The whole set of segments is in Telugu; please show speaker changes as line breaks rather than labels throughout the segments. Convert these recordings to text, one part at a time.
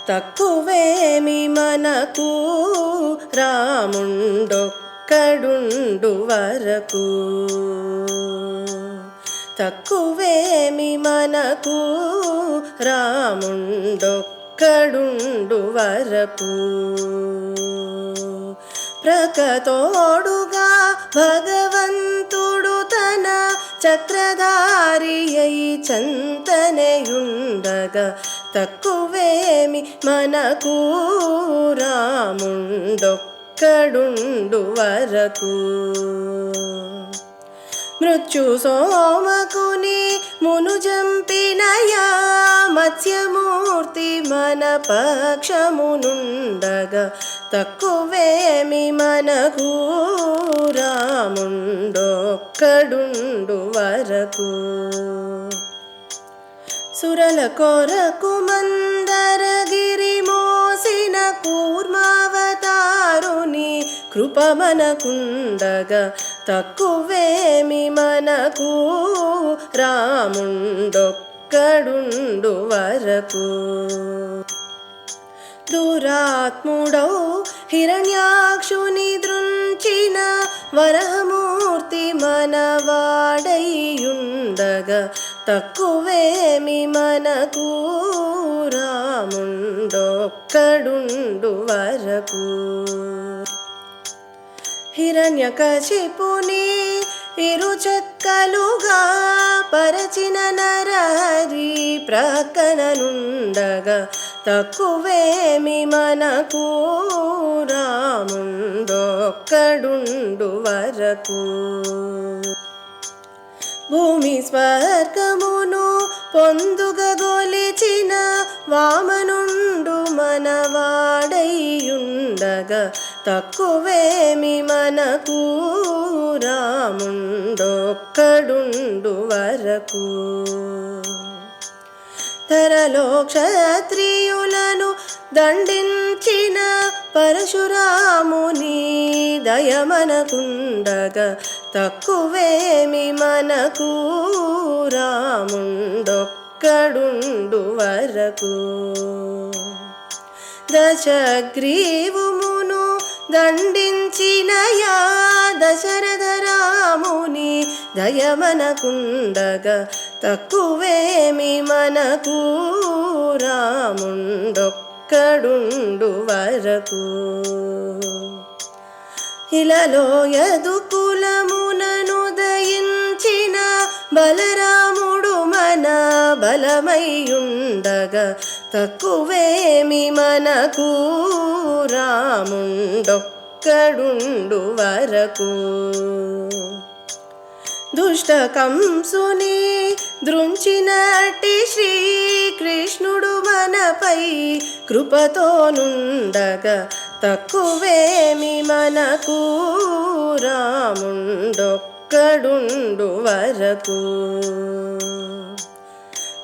తక్కువేమి మనకు రాముండొక్కడుండు వరకు. తక్కువేమి మనకు రాముండొక్కడుండు వరకు. ప్రకతోడుగా భగవంతుడు తన చక్రధారి అయి చంతనయుండగా తక్కువేమి మనకు రాముండొక్కడుండు వరకు. మృత్యు సోమకుని మునుజంపినయా మత్స్యమూర్తి మన పక్షమునుండగా తక్కువేమి మనకు రాముండొక్కడుండు వరకు. సురల కొరకు మందరగిరి మోసిన కూర్మావతారుని కృప మనకుండగా తక్కువేమి మనకు రాముండొక్కడుండు వరకు. దురాత్ముడౌ హిరణ్యాక్షుని దృంచిన వరహమూర్తి మనవాడైయుండగా తక్కువేమి మనకు రాముండొక్కడుండు వరకు. హిరణ్యకశిపుని ఇరుచెక్కలుగా పరచిన నరహరి ప్రక్కననుండగా తక్కువేమి మనకు రాముండొక్కడుండు వరకు. భూమి స్వర్గమును పొందుగగొలిచిన వామనుండు మనవాడైయుండగా తక్కువేమి మనకు రాముండొక్కడుండు వరకు. ధరలో క్షత్రియులను దండించిన పరశురాముని దయమనకుండగా తక్కువేమి మనకు రాముండొక్కడుండు వరకు. దశగ్రీవుమును దండించినయా దశరథ రాముని దయమనకుండగా తక్కువేమి మనకు రాముండొక్కడుండు వరకు. ఇలలో యదుకులమునను దయించిన బలరాముడు మన బలమయ్యుండగా తక్కువేమి మనకు రాముండొక్కడుండు వరకు. దుష్ట కంసుని దృంచినట్టి శ్రీకృష్ణుడు మనపై కృపతోనుండగా తక్కువేమి మనకు రాముండొక్కడుండు వరకు.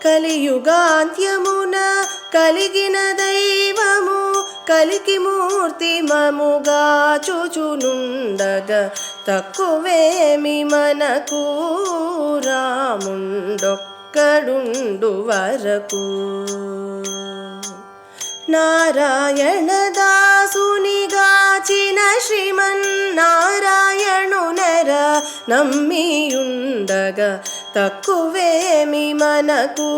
కలియుగాంత్యమున కలిగిన దైవము కలికి మూర్తి మముగా చూచునుండగా తక్కువేమి మనకు రాముండొక్కడుండు వరకు. నారాయణ దాసునిగాచిన శ్రీమన్నారాయణునర నమ్మియుండగా తక్కువేమి మనకు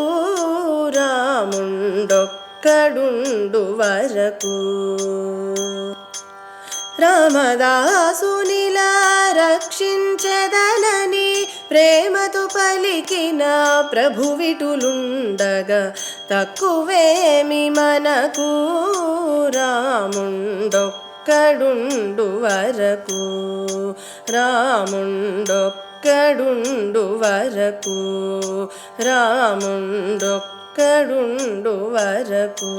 రాముండొక్కడుండు వరకు. రామదాసునిలా రక్షించెదనని ప్రేమతో పలికిన ప్రభువిటులుండగా తక్కువేమి మనకు రాముండొక్కడుండు వరకు. రాముండొక్కడుండు వరకు. రాముండొక్కడుండు వరకు.